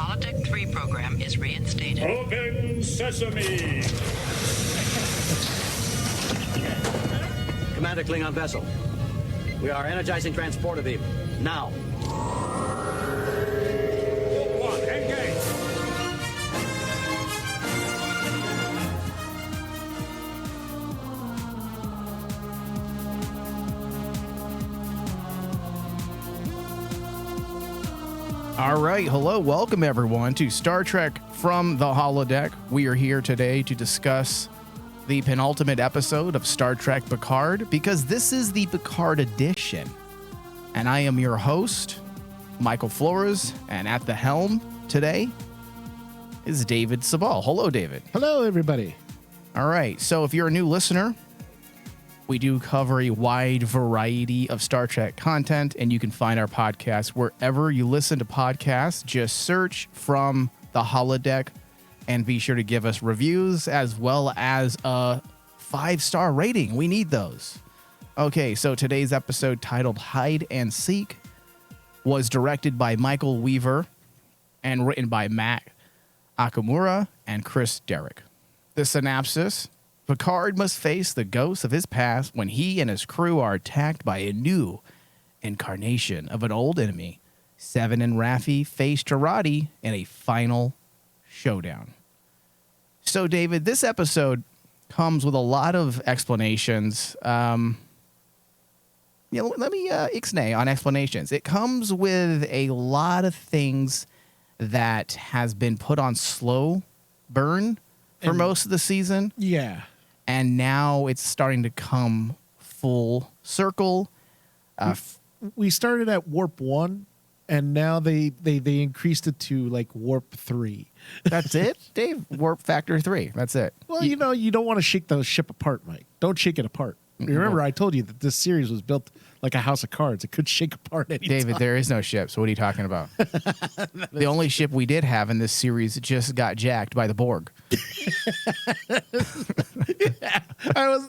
Holodeck 3 program is reinstated. Open sesame! Commander Klingon vessel. We are energizing transporter beam. Now. One, engage! All right, hello, welcome everyone to Star Trek from the Holodeck. We are here today to discuss the penultimate episode of Star Trek Picard, because this is the Picard edition. And I am your host, Michael Flores, and at the helm today is David Sabal. Hello, David. Hello, everybody. All right, so if you're a new listener, we do cover a wide variety of Star Trek content, and you can find our podcast wherever you listen to podcasts. Just search From the Holodeck, and be sure to give us reviews as well as a 5-star rating. We need those. Okay, so today's episode, titled Hide and Seek, was directed by Michael Weaver and written by Matt Akamura and Chris Derrick. The synopsis: Picard must face the ghosts of his past when he and his crew are attacked by a new incarnation of an old enemy. Seven and Raffi face Jurati in a final showdown. So, David, this episode comes with a lot of explanations. Let me ixnay on explanations. It comes with a lot of things that has been put on slow burn for most of the season. Yeah. And now it's starting to come full circle. We started at warp 1, and now they increased it to like warp 3. That's it, Dave? Warp factor 3. That's it. Well, you don't want to shake the ship apart, Mike. Don't shake it apart. Remember, I told you that this series was built like a house of cards. It could shake apart any David, time. there is no ship, so what are you talking about? The only ship we did have in this series just got jacked by the Borg. I was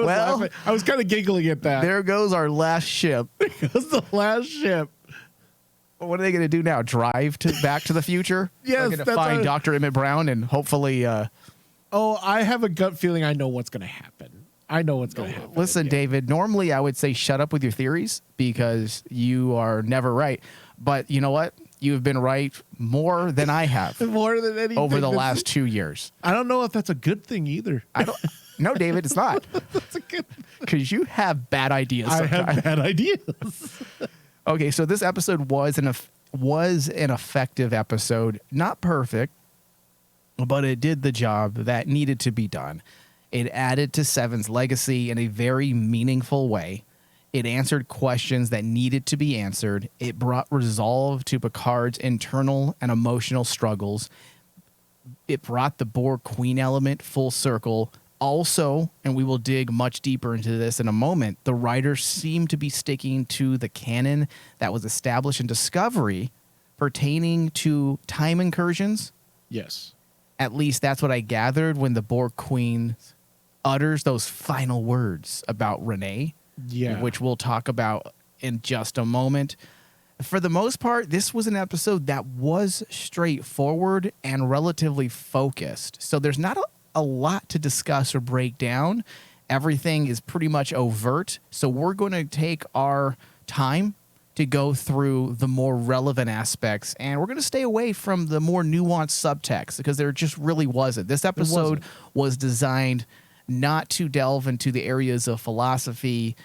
laughing. I was kind of giggling at that. There goes our last ship. It was the last ship. What are they going to do now? Drive back to the future? Yes, They're going to that's find what- Dr. Emmett Brown and hopefully... I have a gut feeling I know what's going to happen. I know what's going to happen. Listen, David, normally I would say shut up with your theories because you are never right. But you know what? You've been right more than I have More than anything over the last 2 years. I don't know if that's a good thing either. No, David, it's not. That's a good. Because you have bad ideas I sometimes. have bad ideas. Okay, so this episode was an effective episode. Not perfect, but it did the job that needed to be done. It added to Seven's legacy in a very meaningful way. It answered questions that needed to be answered. It brought resolve to Picard's internal and emotional struggles. It brought the Borg Queen element full circle. Also, and we will dig much deeper into this in a moment, the writers seem to be sticking to the canon that was established in Discovery pertaining to time incursions. Yes. At least that's what I gathered when the Borg Queen utters those final words about Renee, which we'll talk about in just a moment. For the most part, this was an episode that was straightforward and relatively focused. So there's not a lot to discuss or break down. Everything is pretty much overt. So we're going to take our time to go through the more relevant aspects, and we're going to stay away from the more nuanced subtext because there just really wasn't. This episode was designed not to delve into the areas of philosophy.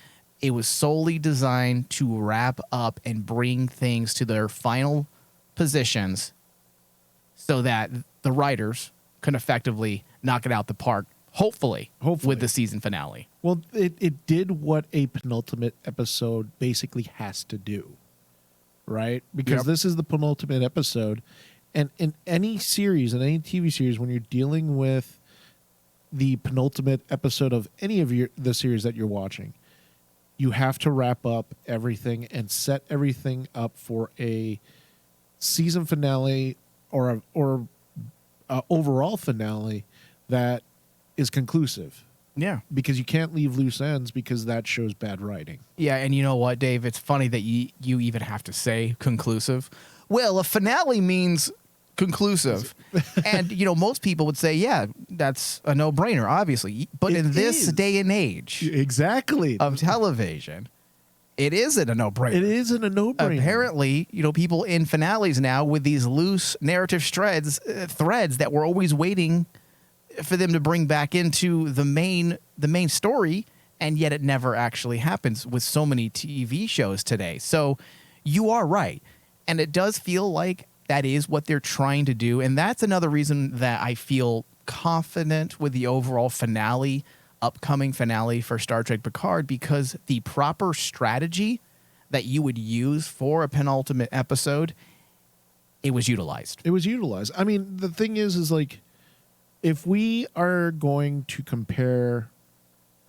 It was solely designed to wrap up and bring things to their final positions so that the writers can effectively knock it out the park, hopefully. With the season finale. Well, it did what a penultimate episode basically has to do, right? Because this is the penultimate episode. And in any series, in any TV series, when you're dealing with the penultimate episode of any of the series that you're watching, you have to wrap up everything and set everything up for a season finale or a overall finale that is conclusive. Yeah. Because you can't leave loose ends because that shows bad writing. Yeah, and you know what, Dave? It's funny that you even have to say conclusive. Well, a finale means conclusive. And, you know, most people would say, yeah, that's a no-brainer, obviously. But It in this is. day and age Exactly. of television, it isn't a no-brainer. It isn't a no-brainer. Apparently, you know, people in finales now with these loose narrative threads that we're always waiting for them to bring back into the main story, and yet it never actually happens with so many TV shows today. So you are right. And it does feel like that is what they're trying to do. And that's another reason that I feel confident with the overall upcoming finale for Star Trek Picard, because the proper strategy that you would use for a penultimate episode, it was utilized. It was utilized. I mean, the thing is like, if we are going to compare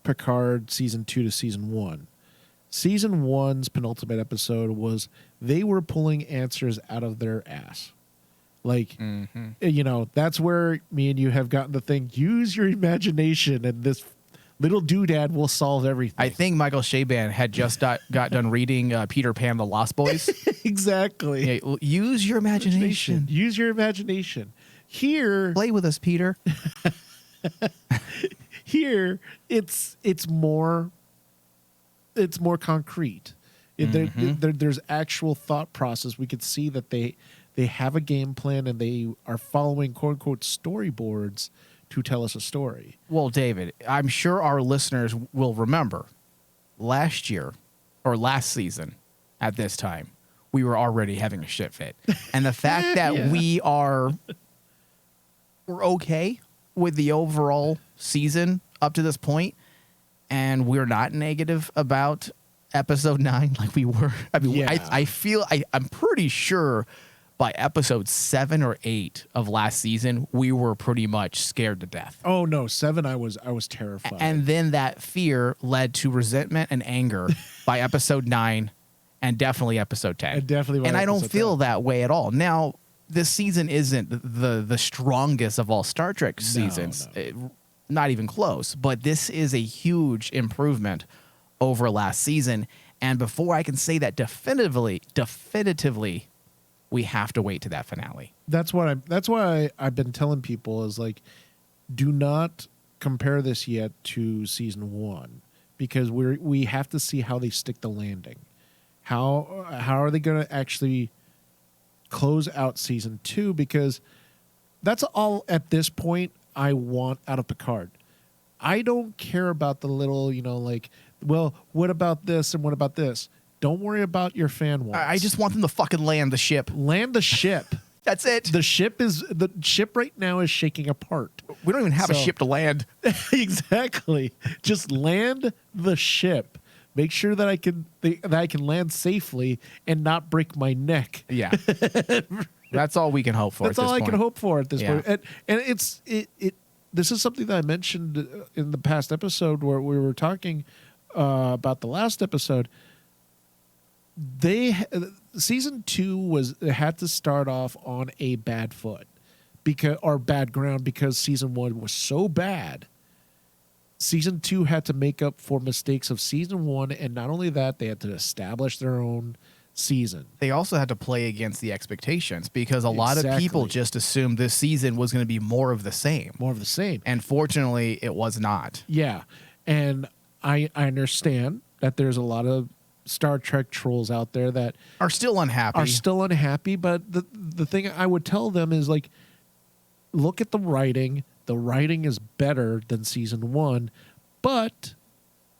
Picard season 2 to season 1, season 1's penultimate episode was they were pulling answers out of their ass. Like, you know, that's where me and you have gotten the thing, use your imagination and this little doodad will solve everything. I think Michael Chabon had just got done reading Peter Pan, The Lost Boys. Exactly. Yeah, use your imagination. Use your imagination. Here, Play with us, Peter. here it's more concrete. There's actual thought process. We could see that they have a game plan and they are following quote unquote storyboards to tell us a story. Well, David, I'm sure our listeners will remember last season at this time, we were already having a shit fit. And the fact that we're okay with the overall season up to this point, and we're not negative about episode 9 like we were. I mean, I'm pretty sure by episode 7 or 8 of last season, we were pretty much scared to death. Oh no, 7 I was terrified. And then that fear led to resentment and anger by episode 9 and definitely episode 10. And I don't feel that way at all. Now, this season isn't the strongest of all Star Trek seasons. No. Not even close. But this is a huge improvement over last season. And before I can say that definitively, we have to wait to that finale. That's why I've been telling people is like, do not compare this yet to season 1, because we have to see how they stick the landing. How are they going to actually close out season 2? Because that's all at this point I want out of Picard. I don't care about the little, you know, like, well, what about this and what about this? Don't worry about your fan wants. I just want them to fucking land the ship. Land the ship. That's it. The ship right now is shaking apart. We don't even have a ship to land. Exactly. Just land the ship. Make sure that I can land safely and not break my neck. Yeah. That's all we can hope for. That's all I can hope for at this point. And it's this is something that I mentioned in the past episode where we were talking about the last episode. Season 2 had to start off on a bad foot bad ground, because season 1 was so bad. Season 2 had to make up for mistakes of season 1, and not only that, they had to establish their own season. They also had to play against the expectations, because a lot of people just assumed this season was going to be more of the same. And fortunately, it was not. Yeah. And I understand that there's a lot of Star Trek trolls out there that are still unhappy. But the thing I would tell them is, like, look at the writing. The writing is better than season 1, but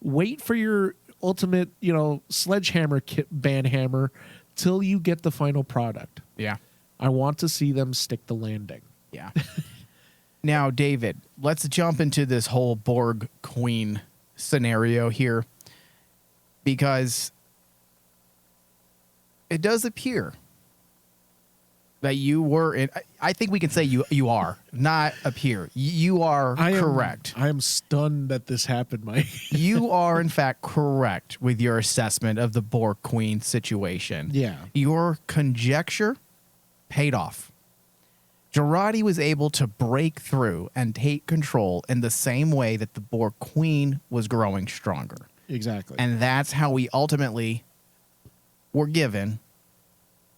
wait for your ultimate, you know, sledgehammer banhammer till you get the final product. Yeah. I want to see them stick the landing. Yeah. Now, David, let's jump into this whole Borg Queen scenario here, because it does appear that you were in. I think we can say you are, not appear. You are correct. I am stunned that this happened, Mike. You are, in fact, correct with your assessment of the Borg Queen situation. Yeah. Your conjecture paid off. Jurati was able to break through and take control in the same way that the Borg Queen was growing stronger. Exactly. And that's how we ultimately were given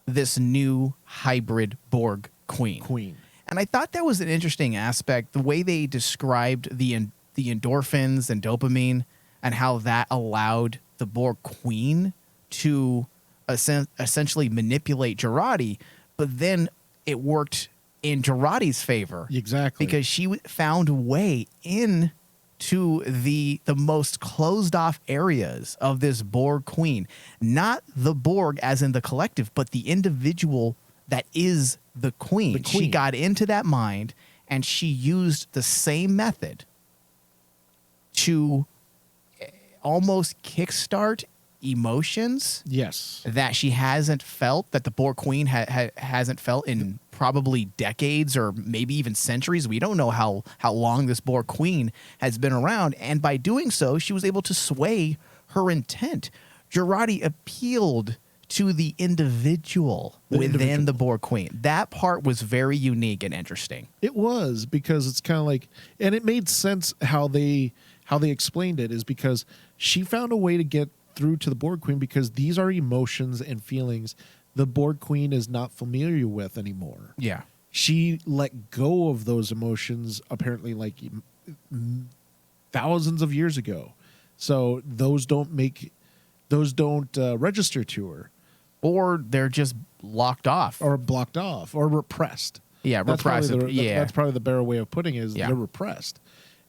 this new hybrid Borg Queen. And I thought that was an interesting aspect, the way they described the endorphins and dopamine and how that allowed the Borg Queen to essentially manipulate Jurati, but then it worked in Jurati's favor. Exactly. Because she found a way in to the most closed off areas of this Borg Queen. Not the Borg as in the collective, but the individual that is the Queen. She got into that mind, and she used the same method to almost kickstart emotions that she hasn't felt, that the Borg Queen hasn't felt in probably decades or maybe even centuries. We don't know how long this Borg Queen has been around, and by doing so, she was able to sway her intent. Jurati appealed to the individual within the Borg Queen. That part was very unique and interesting. It was, because it's kind of like, and it made sense how they explained it, is because she found a way to get through to the Borg Queen, because these are emotions and feelings the Borg Queen is not familiar with anymore. Yeah. She let go of those emotions apparently like thousands of years ago. So those don't register to her. Or they're just locked off. Or blocked off. Or repressed. Yeah, repressed. That's probably the better way of putting it, is yeah. they're repressed.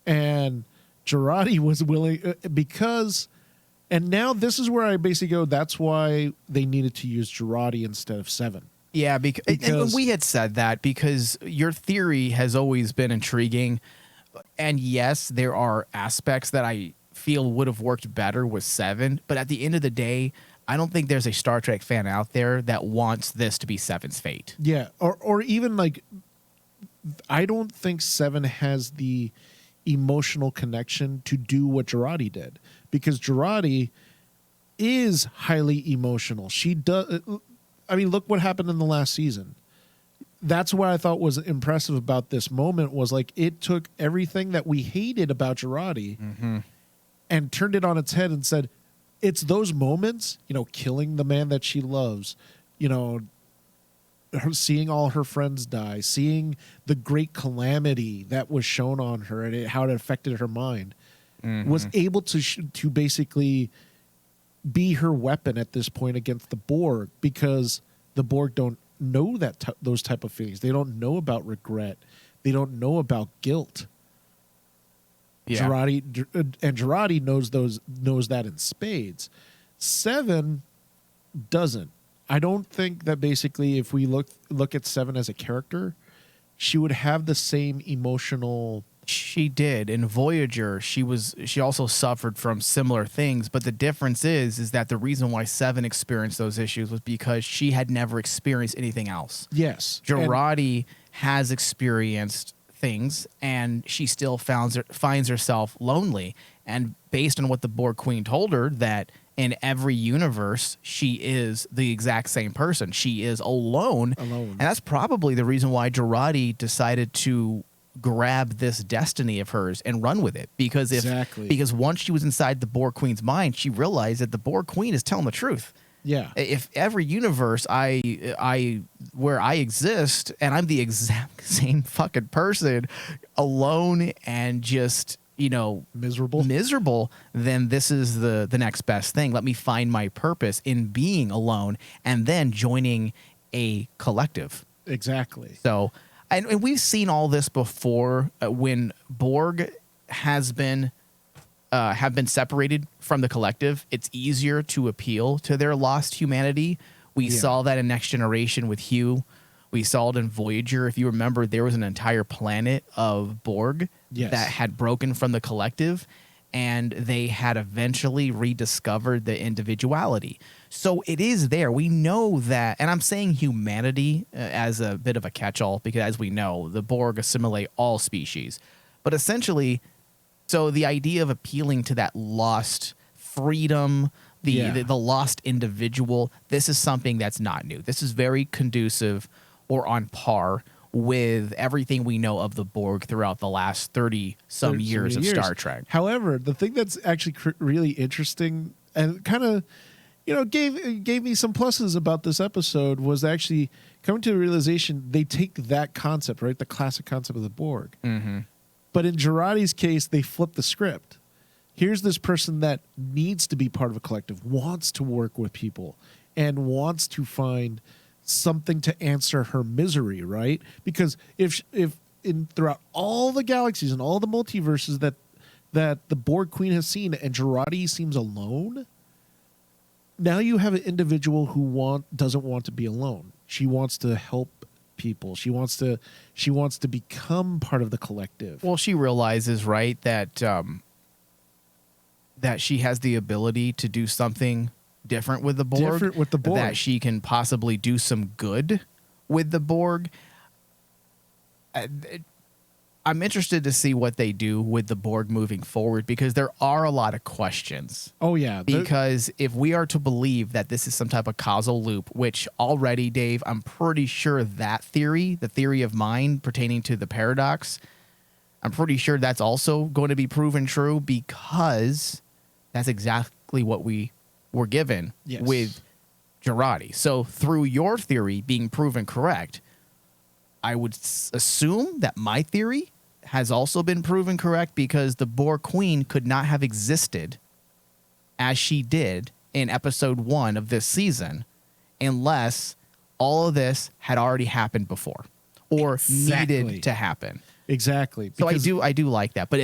And Jurati was willing, because, and now this is where I basically go, that's why they needed to use Jurati instead of Seven. Yeah, because we had said that, because your theory has always been intriguing. And yes, there are aspects that I feel would have worked better with Seven. But at the end of the day, I don't think there's a Star Trek fan out there that wants this to be Seven's fate. Yeah, or even like, I don't think Seven has the emotional connection to do what Jurati did, because Jurati is highly emotional. She does. I mean, look what happened in the last season. That's what I thought was impressive about this moment, was like, it took everything that we hated about Jurati and turned it on its head and said, it's those moments, killing the man that she loves, her seeing all her friends die, seeing the great calamity that was shown on her and how it affected her mind, was able to basically be her weapon at this point against the Borg, because the Borg don't know those type of feelings. They don't know about regret. They don't know about guilt. Yeah. Jurati knows that in spades. Seven doesn't. I don't think that basically, if we look at Seven as a character, she would have the same emotional. She did. In Voyager, she also suffered from similar things, but the difference is that the reason why Seven experienced those issues was because she had never experienced anything else. Yes. Jurati has experienced things, and she still finds herself lonely. And based on what the Borg Queen told her, that in every universe, she is the exact same person. She is alone. And that's probably the reason why Jurati decided to grab this destiny of hers and run with it. Because because once she was inside the Borg Queen's mind, she realized that the Borg Queen is telling the truth. Yeah. If every universe where I exist and I'm the exact same fucking person, alone and just, miserable, then this is the next best thing. Let me find my purpose in being alone and then joining a collective. Exactly. So, and we've seen all this before when Borg have been separated from the collective. It's easier to appeal to their lost humanity. We saw that in Next Generation with Hugh. We saw it in Voyager. If you remember, there was an entire planet of Borg that had broken from the collective, and they had eventually rediscovered the individuality. So it is there. We know that, and I'm saying humanity as a bit of a catch-all, because as we know, the Borg assimilate all species. But essentially, so the idea of appealing to that lost freedom, the lost individual, this is something that's not new. This is very conducive or on par with everything we know of the Borg throughout the last 30-some years of Star Trek. However, the thing that's actually really interesting and kind of, gave me some pluses about this episode was actually coming to the realization they take that concept, right, the classic concept of the Borg, but in Girardi's case, they flip the script. Here's this person that needs to be part of a collective, wants to work with people, and wants to find something to answer her misery, right? Because if throughout all the galaxies and all the multiverses that the Borg Queen has seen, and Girardi seems alone, now you have an individual who doesn't want to be alone. She wants to help people. She wants to become part of the collective. Well, she realizes, right, that that she has the ability to do something different with the Borg. That she can possibly do some good with the Borg. I'm interested to see what they do with the Borg moving forward, because there are a lot of questions. Oh, yeah. Because if we are to believe that this is some type of causal loop, which already, Dave, I'm pretty sure that theory, the theory of mind pertaining to the paradox, I'm pretty sure that's also going to be proven true, because that's exactly what we were given with Girardi. So through your theory being proven correct, I would assume that my theory has also been proven correct, because the Borg Queen could not have existed as she did in episode 1 of this season unless all of this had already happened before or needed to happen. Exactly. So I do like that, but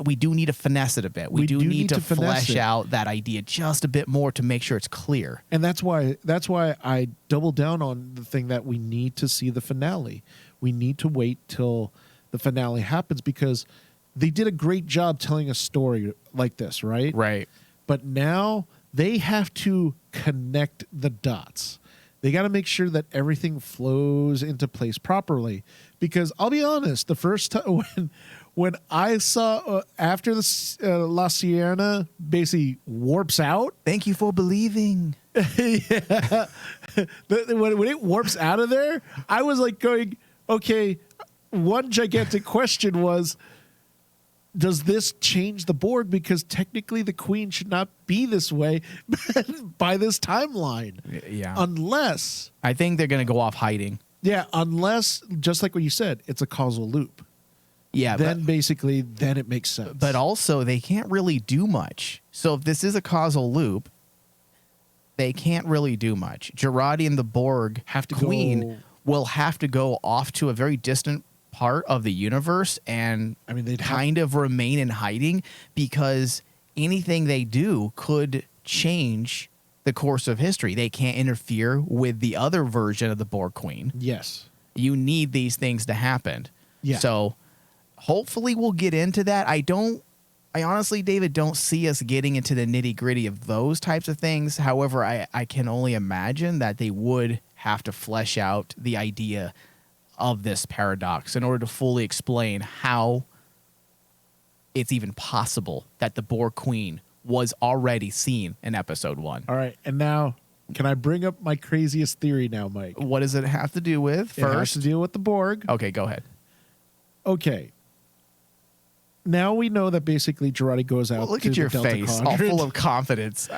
we do need to finesse it a bit. We do need to flesh out that idea just a bit more to make sure it's clear. And that's why I double down on the thing that we need to see the finale. We need to wait till the finale happens, because they did a great job telling a story like this, right? Right. But now they have to connect the dots. They got to make sure that everything flows into place properly. Because I'll be honest, the first time when I saw after the La Sirena basically warps out. Thank you for believing. Yeah. When it warps out of there, I was like going, okay, one gigantic question was, does this change the Borg? Because technically the Queen should not be this way by this timeline. Yeah. Unless... I think they're going to go off hiding. Yeah, unless, just like what you said, it's a causal loop. Yeah. Then it makes sense. But also, they can't really do much. So if this is a causal loop, they can't really do much. Girardi and the Borg Queen will have to go off to a very distant part of the universe and they'd kind of remain in hiding, because anything they do could change the course of history. They can't interfere with the other version of the Borg Queen. Yes. You need these things to happen. Yeah. So hopefully we'll get into that. I honestly, David, don't see us getting into the nitty-gritty of those types of things. However, I can only imagine that they would have to flesh out the idea of this paradox in order to fully explain how it's even possible that the Borg Queen was already seen in episode 1. All right. And now, can I bring up my craziest theory now, Mike? What does it have to do with first? It has to deal with the Borg. Okay, go ahead. Okay. Now we know that basically Girardi goes out. Look at your face, all full of confidence.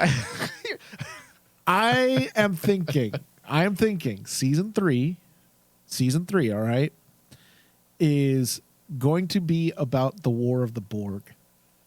I am thinking season 3, all right, is going to be about the War of the Borg.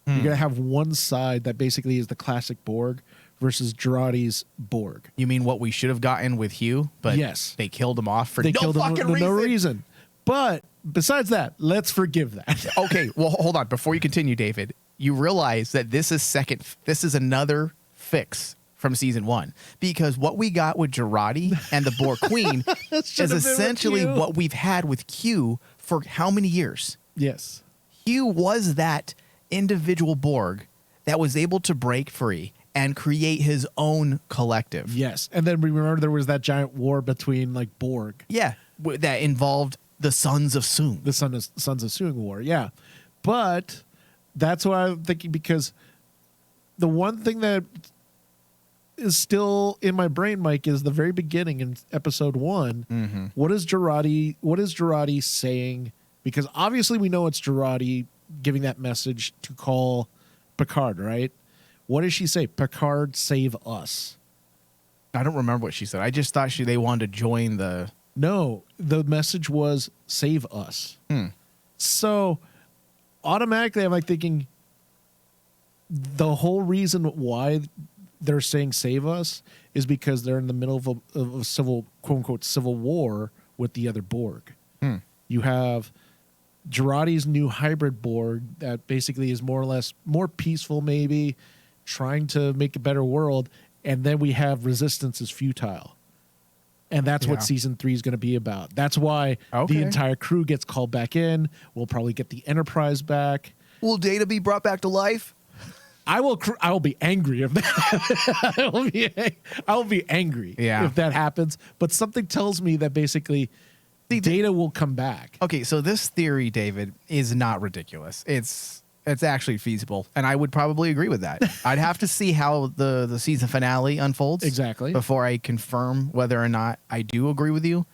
You're going to have one side that basically is the classic Borg versus Girardi's Borg. You mean what we should have gotten with Hugh, but yes, they killed him off for no reason. But besides that, let's forgive that. Okay, well, hold on. Before you continue, David, you realize that this is another fix from season 1, because what we got with Girardi and the Borg Queen is essentially what we've had with Q for how many years? Yes. Q was that individual Borg that was able to break free and create his own collective. Yes. And then remember there was that giant war between like Borg. Yeah. That involved the Sons of Soong. The Sons of Soong war. Yeah. But that's what I'm thinking, because the one thing that is still in my brain, Mike, is the very beginning in episode 1. Mm-hmm. What is Girardi saying? Because obviously we know it's Girardi giving that message to call Picard, right? What does she say? Picard, save us. I don't remember what she said. I just thought they wanted to join the. No, the message was save us. So automatically I'm like thinking the whole reason why they're saying save us is because they're in the middle of a civil, quote unquote, civil war with the other Borg. You have Girardi's new hybrid Borg that basically is more or less more peaceful, maybe trying to make a better world. And then we have Resistance is futile. And that's what season 3 is going to be about. That's why the entire crew gets called back in. We'll probably get the Enterprise back. Will Data be brought back to life? I will be angry if that. I will be angry if that happens. But something tells me that basically Data will come back. Okay, so this theory, David, is not ridiculous. It's actually feasible, and I would probably agree with that. I'd have to see how the season finale unfolds before I confirm whether or not I do agree with you,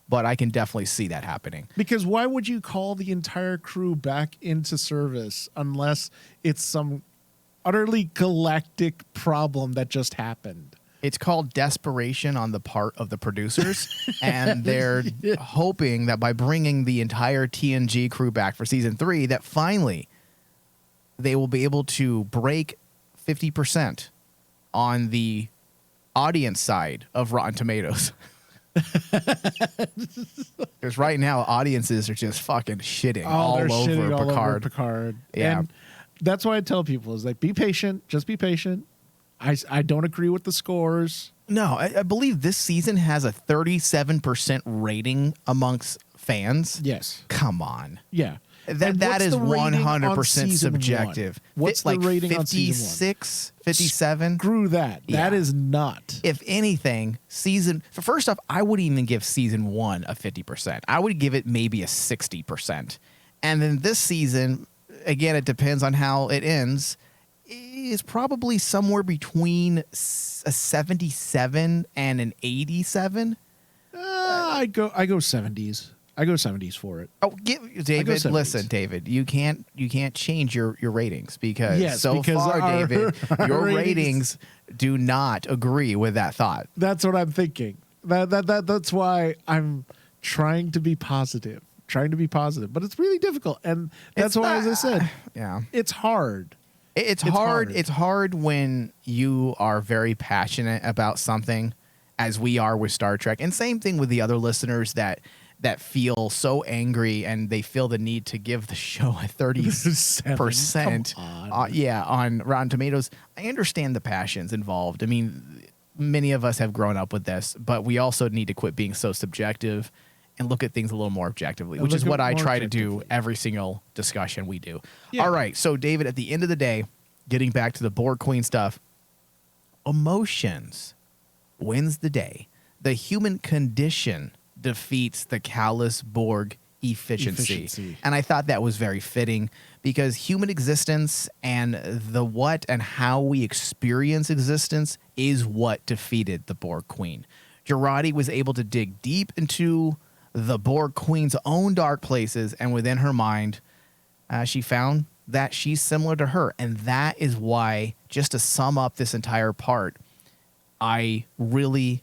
but I can definitely see that happening. Because why would you call the entire crew back into service unless it's some utterly galactic problem that just happened? It's called desperation on the part of the producers, and they're hoping that by bringing the entire TNG crew back for season 3, that finally they will be able to break 50% on the audience side of Rotten Tomatoes. Because right now, audiences are just fucking shitting all over Picard. Yeah. And that's why I tell people is like, be patient. Just be patient. I don't agree with the scores. No, I believe this season has a 37% rating amongst fans. Yes. Come on. Yeah. That is 100% subjective. What's the rating on season 56, 57? Screw that. That is not. If anything, first off, I wouldn't even give season 1 a 50%. I would give it maybe a 60%. And then this season, again, it depends on how it ends, is probably somewhere between a 77 and an 87. I go 70s. I go 70s for it. Oh, David, listen, David, you can't change your ratings because David, your ratings do not agree with that thought. That's what I'm thinking. That's why I'm trying to be positive. But it's really difficult, and that's why, as I said, it's hard. It's hard. It's hard when you are very passionate about something, as we are with Star Trek, and same thing with the other listeners that feel so angry and they feel the need to give the show a 30% on Rotten Tomatoes. I understand the passions involved. I mean, many of us have grown up with this, but we also need to quit being so subjective and look at things a little more objectively, which is what I try to do every single discussion we do. Yeah. All right, so David, at the end of the day, getting back to the Borg Queen stuff, emotions wins the day. The human condition defeats the callous Borg efficiency. And I thought that was very fitting because human existence and the what and how we experience existence is what defeated the Borg Queen. Girardi was able to dig deep into the Borg Queen's own dark places, and within her mind, she found that she's similar to her. And that is why, just to sum up this entire part, I really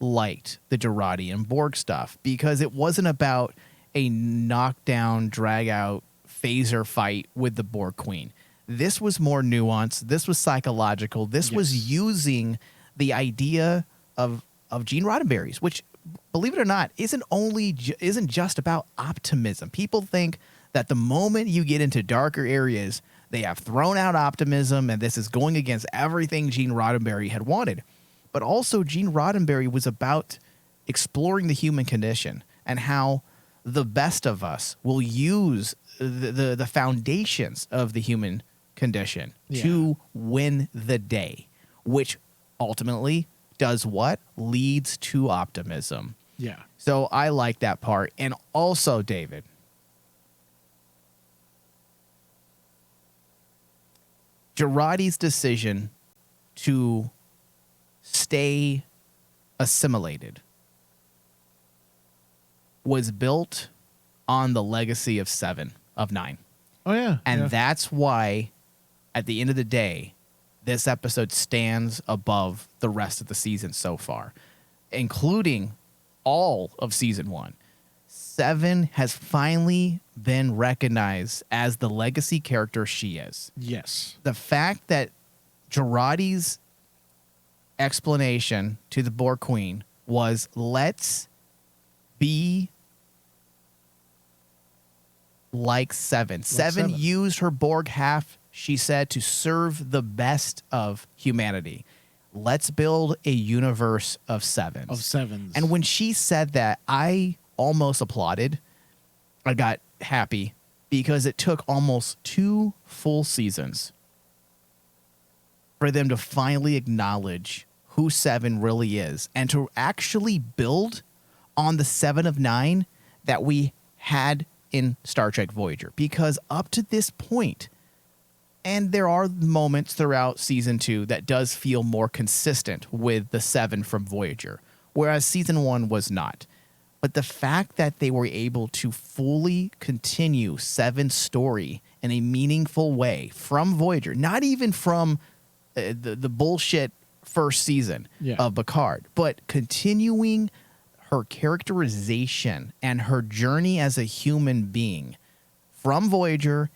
liked the Girardi and Borg stuff because it wasn't about a knockdown, drag-out phaser fight with the Borg Queen. This was more nuanced. This was psychological. This was using the idea of Gene Roddenberry's, which, believe it or not, isn't just about optimism. People think that the moment you get into darker areas, they have thrown out optimism, and this is going against everything Gene Roddenberry had wanted. But also, Gene Roddenberry was about exploring the human condition and how the best of us will use the foundations of the human condition to win the day, which ultimately does what? Leads to optimism. Yeah. So I like that part. And also, David, Girardi's decision to stay assimilated was built on the legacy of 9. Oh, yeah. And that's why, at the end of the day, this episode stands above the rest of the season so far, including all of season 1. Seven has finally been recognized as the legacy character she is. Yes. The fact that Girardi's explanation to the Borg Queen was, let's be like Seven. Seven used her Borg half, she said, to serve the best of humanity. Let's build a universe of sevens. Of sevens. And when she said that, I almost applauded. I got happy because it took almost 2 full seasons for them to finally acknowledge who Seven really is and to actually build on the 7 of 9 that we had in Star Trek Voyager. Because up to this point, and there are moments throughout season 2 that does feel more consistent with the 7 from Voyager, whereas season 1 was not. But the fact that they were able to fully continue Seven's story in a meaningful way from Voyager, not even from the bullshit first season of Picard, but continuing her characterization and her journey as a human being from Voyager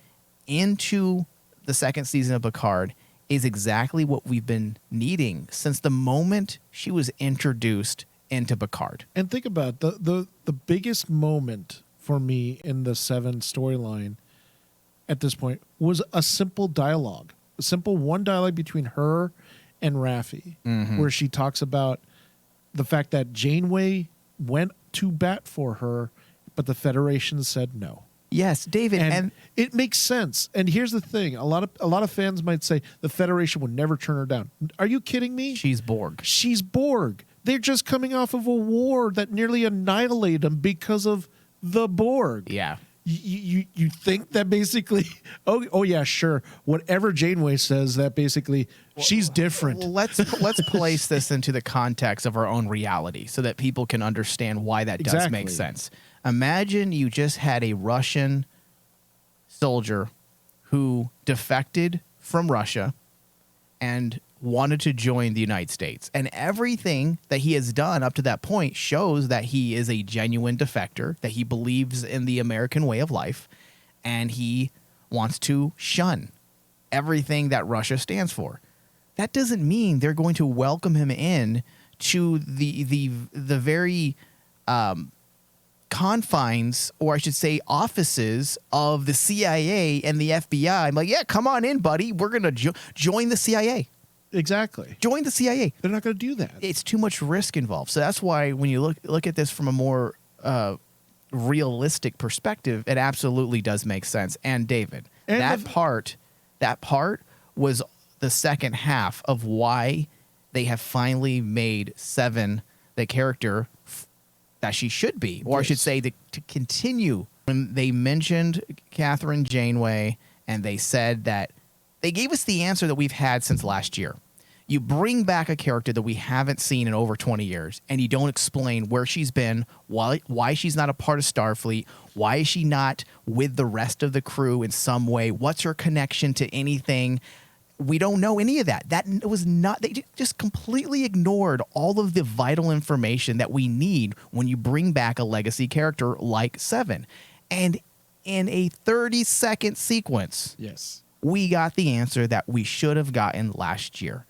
into the second season of Picard is exactly what we've been needing since the moment she was introduced into Picard. And think about the biggest moment for me in the 7 storyline at this point was a simple dialogue, a simple one dialogue between her and Raffi, where she talks about the fact that Janeway went to bat for her, but the Federation said no. Yes, David, and it makes sense. And here's the thing: a lot of fans might say the Federation would never turn her down. Are you kidding me? She's Borg. She's Borg. They're just coming off of a war that nearly annihilated them because of the Borg. Yeah. You think that basically? Oh yeah, sure. Whatever Janeway says, that basically she's different. Let's place this into the context of our own reality so that people can understand why that does make sense. Imagine you just had a Russian soldier who defected from Russia and wanted to join the United States. And everything that he has done up to that point shows that he is a genuine defector, that he believes in the American way of life, and he wants to shun everything that Russia stands for. That doesn't mean they're going to welcome him in to the very confines, or I should say offices of the CIA and the FBI. I'm like, yeah, come on in, buddy. We're going to join the CIA. Exactly. Join the CIA. They're not going to do that. It's too much risk involved. So that's why when you look at this from a more realistic perspective, it absolutely does make sense. And David, and that part was the second half of why they have finally made Seven the character that she should be, or I should say to continue. When they mentioned Catherine Janeway and they said that they gave us the answer that we've had since last year. You bring back a character that we haven't seen in over 20 years, and you don't explain where she's been, why she's not a part of Starfleet, why is she not with the rest of the crew in some way, what's her connection to anything. We don't know any of that. That was not, they just completely ignored all of the vital information that we need when you bring back a legacy character like Seven. And in a 30-second sequence, we got the answer that we should have gotten last year.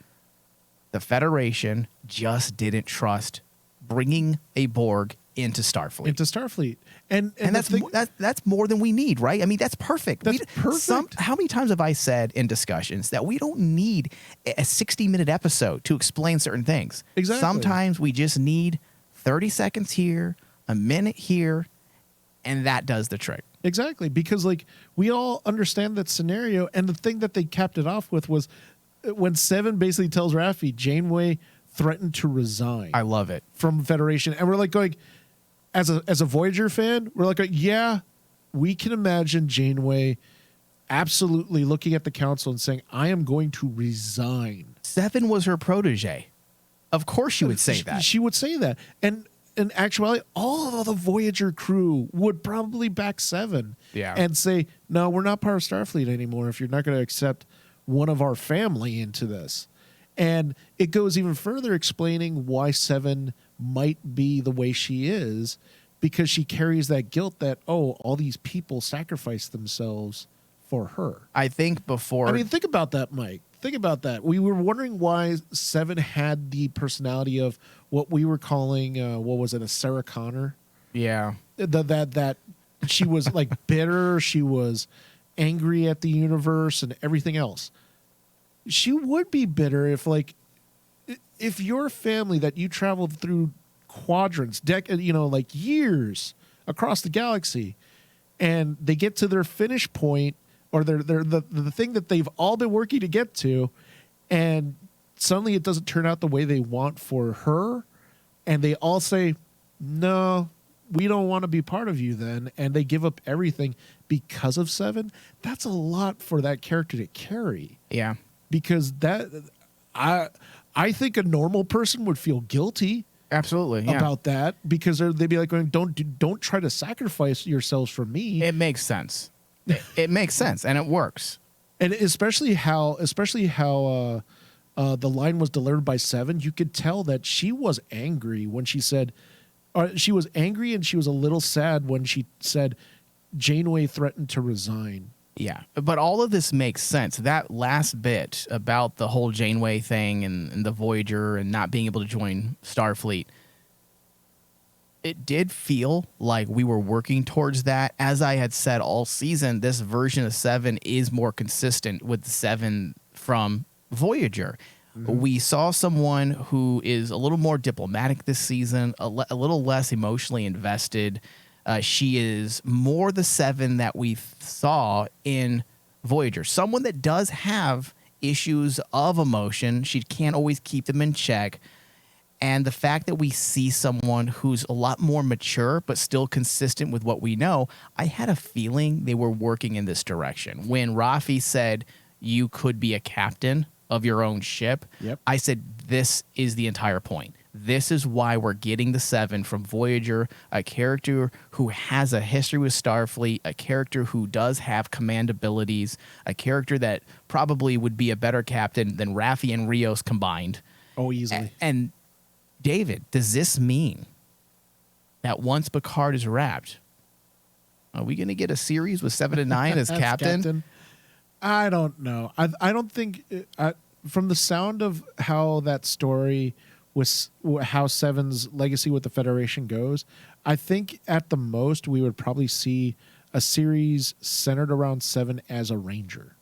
The Federation just didn't trust bringing a Borg into Starfleet. And that's more than we need, right? I mean, that's perfect. That's perfect. How many times have I said in discussions that we don't need a 60-minute episode to explain certain things? Exactly. Sometimes we just need 30 seconds here, a minute here, and that does the trick. Exactly, because like we all understand that scenario, and the thing that they capped it off with was when Seven basically tells Raffi Janeway threatened to resign. I love it. From Federation, and we're like going, as a Voyager fan, we're like, yeah, we can imagine Janeway absolutely looking at the council and saying, I am going to resign. Seven was her protege. Of course she would say that. She would say that. And in actuality, all of the Voyager crew would probably back Seven and say, no, we're not part of Starfleet anymore if you're not going to accept one of our family into this. And it goes even further explaining why Seven might be the way she is, because she carries that guilt that, all these people sacrificed themselves for her. I think before... I mean, think about that, Mike. Think about that. We were wondering why Seven had the personality of what we were calling, a Sarah Connor? Yeah. That she was like bitter, she was angry at the universe and everything else. She would be bitter if your family that you traveled through quadrants, years across the galaxy, and they get to their finish point, or they're the thing that they've all been working to get to, and suddenly it doesn't turn out the way they want for her, and they all say, no, we don't want to be part of you then, and they give up everything because of Seven. That's a lot for that character to carry. Yeah. Because I think a normal person would feel guilty. Absolutely, yeah. About that, because they'd be like, don't try to sacrifice yourselves for me. It makes sense. It makes sense, and it works. And especially how the line was delivered by Seven, you could tell that she was angry when she said, she was angry and she was a little sad when she said Janeway threatened to resign. Yeah, but all of this makes sense. That last bit about the whole Janeway thing and the Voyager and not being able to join Starfleet, it did feel like we were working towards that. As I had said all season, this version of Seven is more consistent with Seven from Voyager. Mm-hmm. We saw someone who is a little more diplomatic this season, a little less emotionally invested. She is more the Seven that we saw in Voyager. Someone that does have issues of emotion. She can't always keep them in check. And the fact that we see someone who's a lot more mature but still consistent with what we know, I had a feeling they were working in this direction. When Rafi said, you could be a captain of your own ship, yep. I said, this is the entire point. This is why we're getting the Seven from Voyager, a character who has a history with Starfleet, a character who does have command abilities, a character that probably would be a better captain than Raffi and Rios combined. Oh, easily. And David, does this mean that once Picard is wrapped, are we going to get a series with 7 and 9 as captain? I don't know. I don't think, from the sound of how that story with how Seven's legacy with the Federation goes, I think at the most we would probably see a series centered around Seven as a Ranger.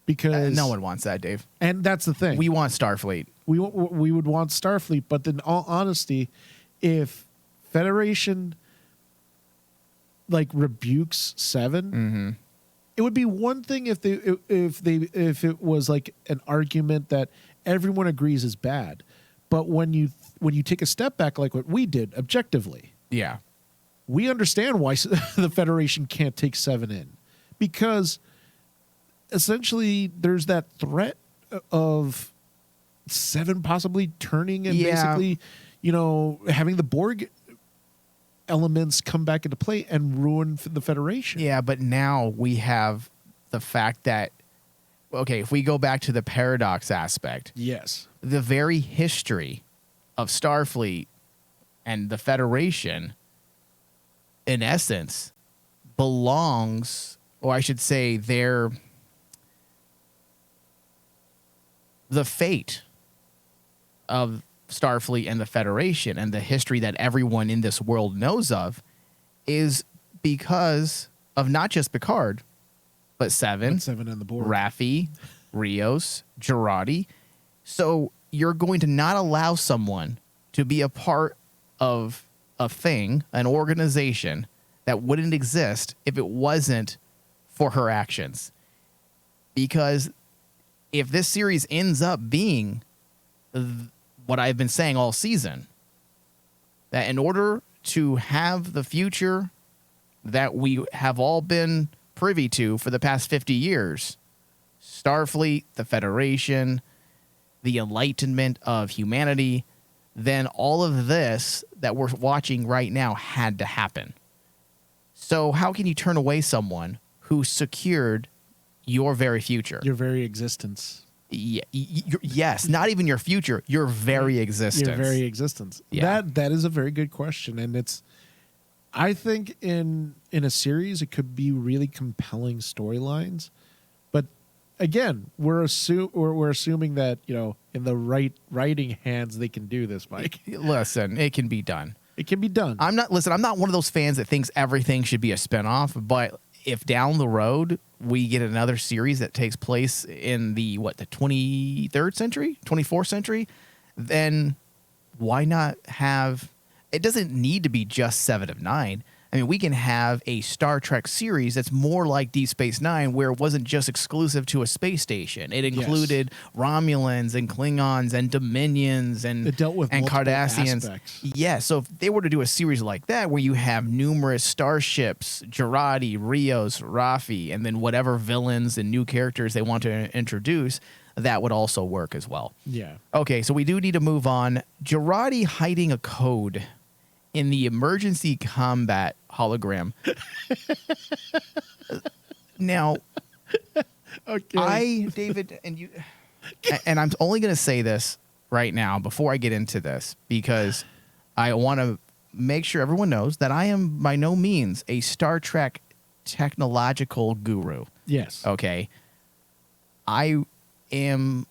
Because no one wants that, Dave. And that's the thing. We want Starfleet. We would want Starfleet, but in all honesty, if Federation rebukes Seven, mm-hmm. it would be one thing if it was like an argument that everyone agrees is bad. But when you take a step back, like what we did objectively, yeah, we understand why the Federation can't take Seven in, because essentially there's that threat of Seven possibly turning and basically, having the Borg elements come back into play and ruin the Federation. Yeah, but now we have the fact that, okay, if we go back to the paradox aspect, yes, the very history of Starfleet and the Federation, in essence, belongs, or I should say, the fate of Starfleet and the Federation and the history that everyone in this world knows of is because of not just Picard, but Seven and the Borg, Raffi, Rios, Girardi. So you're going to not allow someone to be a part of a thing, an organization that wouldn't exist if it wasn't for her actions. Because if this series ends up being what I've been saying all season, that in order to have the future that we have all been privy to for the past 50 years, Starfleet, the Federation, the enlightenment of humanity, then all of this that we're watching right now had to happen. So how can you turn away someone who secured your very future. Your very existence. Yes, not even your future, your very existence. Your very existence. Yeah. That is a very good question, and it's. I think in a series it could be really compelling storylines, but again, we're assuming that in the right writing hands they can do this, Mike. Listen, it can be done. It can be done. I'm not one of those fans that thinks everything should be a spinoff, but if down the road we get another series that takes place in the 23rd century, 24th century, then why not have? It doesn't need to be just 7 of 9. I mean, we can have a Star Trek series that's more like Deep Space Nine, where it wasn't just exclusive to a space station. It included Romulans and Klingons and Dominions and it dealt with Cardassians. Aspects. Yeah, so if they were to do a series like that, where you have numerous starships, Girardi, Rios, Raffi, and then whatever villains and new characters they want to introduce, that would also work as well. Yeah. Okay, so we do need to move on. Girardi hiding a code in the emergency combat hologram. Now, Okay. David, and you, and I'm only going to say this right now before I get into this, because I want to make sure everyone knows that I am by no means a Star Trek technological guru. Yes. Okay. I am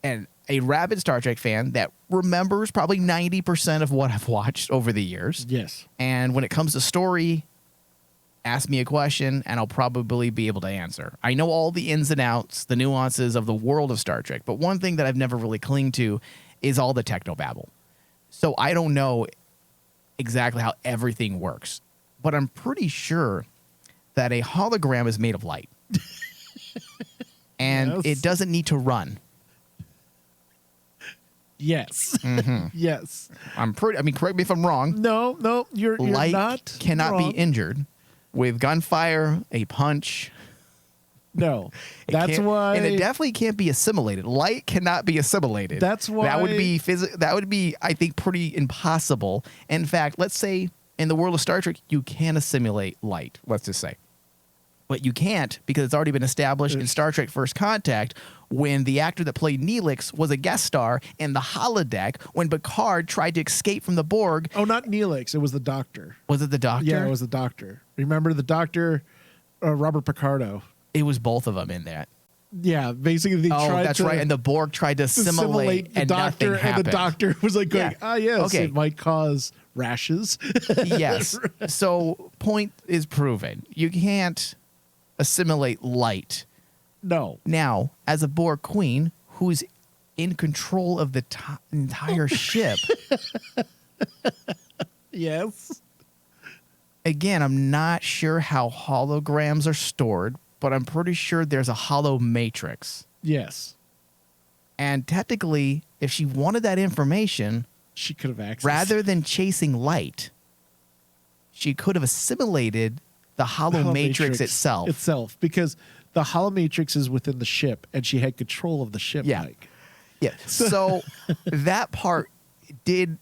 a rabid Star Trek fan that remembers probably 90% of what I've watched over the years. Yes. And when it comes to story, ask me a question and I'll probably be able to answer. I know all the ins and outs, the nuances of the world of Star Trek, but one thing that I've never really clinged to is all the technobabble. So I don't know exactly how everything works, but I'm pretty sure that a hologram is made of light. And it doesn't need to run. Yes. Mm-hmm. Yes. Correct me if I'm wrong. No, you're Light not cannot wrong. be injured with gunfire, a punch. No. It That's can't- why. and it definitely can't be assimilated. Light cannot be assimilated. That's why. that would be I think pretty impossible. In fact, let's say in the world of Star Trek you can assimilate light, let's just say. But you can't, because it's already been established in Star Trek First Contact when the actor that played Neelix was a guest star in the holodeck when Picard tried to escape from the Borg. Oh, not Neelix. It was the doctor. Was it the doctor? Yeah, it was the doctor. Remember the doctor, Robert Picardo? It was both of them in that. Yeah, basically they tried that's to right. And the Borg tried to assimilate the and doctor, nothing happened. and the doctor was like going, Yeah. yes, Okay. it might cause rashes. Yes. So point is proven. You can't assimilate light. No. Now, as a Borg queen who's in control of the entire ship, Yes. again, I'm not sure how holograms are stored, but I'm pretty sure there's a holo matrix. Yes. And technically, if she wanted that information, She could have accessed. rather than chasing light, she could have assimilated the holo matrix itself. Because the holomatrix is within the ship, and she had control of the ship. Yeah. Mike. Yeah. So that part did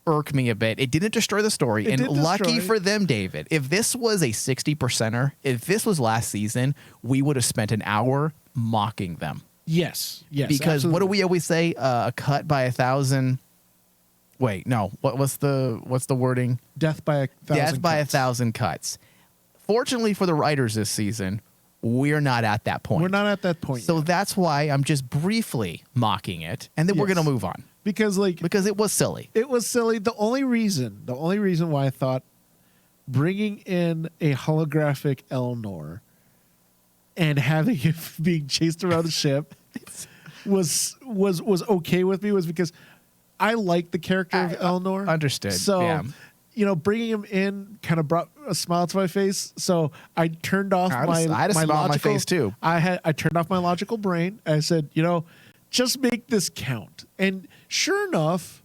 irk me a bit. It didn't destroy the story. It And did lucky destroy- for them, David, if this was a 60%er, if this was last season, we would have spent an hour mocking them. Yes. Because what do absolutely. we always say? A cut by 1,000. Wait, no. What's the wording? Death by 1,000 Death by cuts. 1,000 cuts. Fortunately for the writers this season, we're not at that point. We're not at that point So yet. that's why I'm just briefly mocking it, and then we're Yes. going to move on Because because it was silly. it was silly. The only reason why I thought bringing in a holographic Elnor and having him being chased around the ship was okay with me was because I like the character of Elnor. Understood. So, yeah. Bringing him in kind of brought a smile to my face. So I turned off I my had a my smile on my logical face, too. I turned off my logical brain. I said, just make this count. And sure enough,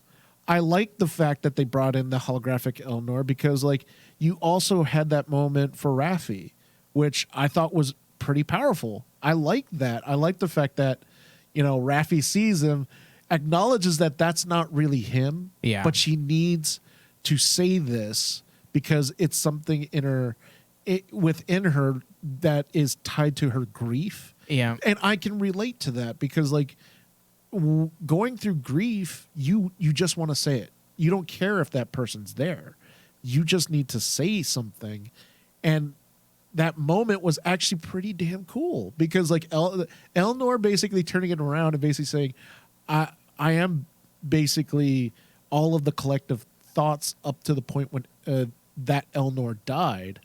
I liked the fact that they brought in the holographic Elnor because, you also had that moment for Raffi, which I thought was pretty powerful. I liked that. I liked the fact that, Raffi sees him, acknowledges that that's not really him, Yeah. but she needs to say this because it's something within her that is tied to her grief. Yeah. And I can relate to that because like going through grief, you just want to say it. You don't care if that person's there. You just need to say something. And that moment was actually pretty damn cool because like Eleanor basically turning it around and basically saying, I am basically all of the collective thoughts up to the point when that Eleanor died.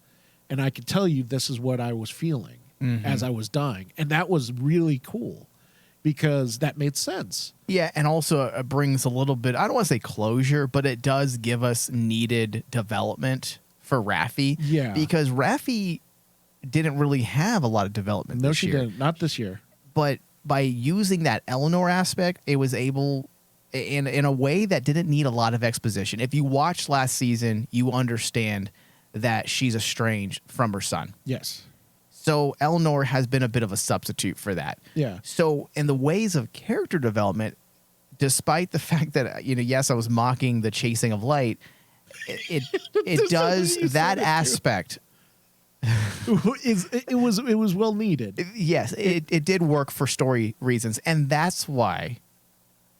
And I can tell you this is what I was feeling as I was dying. And that was really cool because that made sense. Yeah, and also it brings a little bit, I don't want to say closure, but it does give us needed development for Raffi. Yeah. Because Raffi didn't really have a lot of development No, this she year. didn't. Not this year. But by using that Eleanor aspect, it was able, in a way that didn't need a lot of exposition. If you watched last season, you understand that she's estranged from her son. Yes. So Eleanor has been a bit of a substitute for that. Yeah. So in the ways of character development, despite the fact that, yes, I was mocking the chasing of light, it does that aspect. It was well needed. Yes, it did work for story reasons. And that's why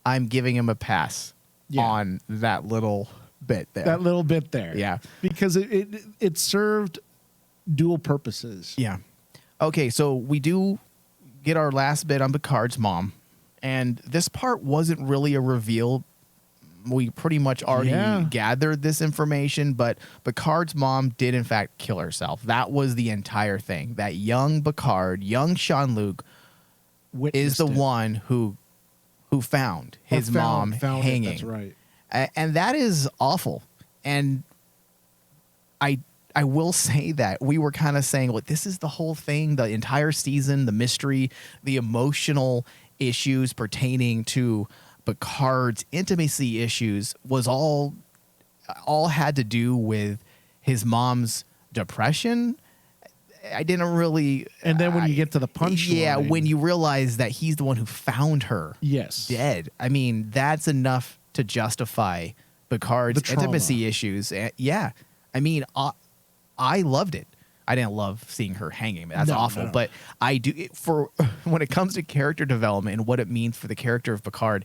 I'm giving him a pass on that little bit there. That little bit there. Yeah. Because it served dual purposes. Yeah. Okay, so we do get our last bit on Picard's mom. And this part wasn't really a reveal. We pretty much already gathered this information, but Picard's mom did in fact kill herself. That was the entire thing. That young Picard, young Jean-Luc, is the one who found his mom hanging. That's right. And that is awful. And I will say that we were kind of saying, look, this is the whole thing, the entire season, the mystery, the emotional issues pertaining to Picard's intimacy issues was all had to do with his mom's depression. I didn't really. And then when you get to the punchline. Yeah, when you realize that he's the one who found her dead. I mean, that's enough to justify Picard's intimacy issues. Yeah. I mean, I loved it. I didn't love seeing her hanging. That's awful. No. But I do, for when it comes to character development and what it means for the character of Picard,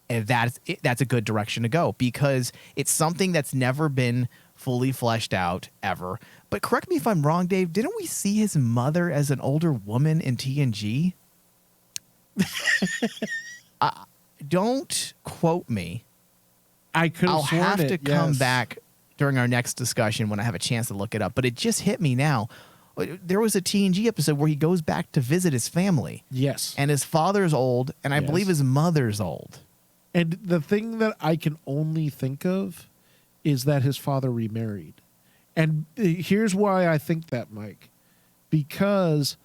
and that's a good direction to go because it's something that's never been fully fleshed out ever. But correct me if I'm wrong, Dave. Didn't we see his mother as an older woman in TNG? Don't quote me. I'll have to come back during our next discussion when I have a chance to look it up. But it just hit me now. There was a TNG episode where he goes back to visit his family. Yes. And his father's old, and I believe his mother's old. And the thing that I can only think of is that his father remarried. And here's why I think that, Mike. Because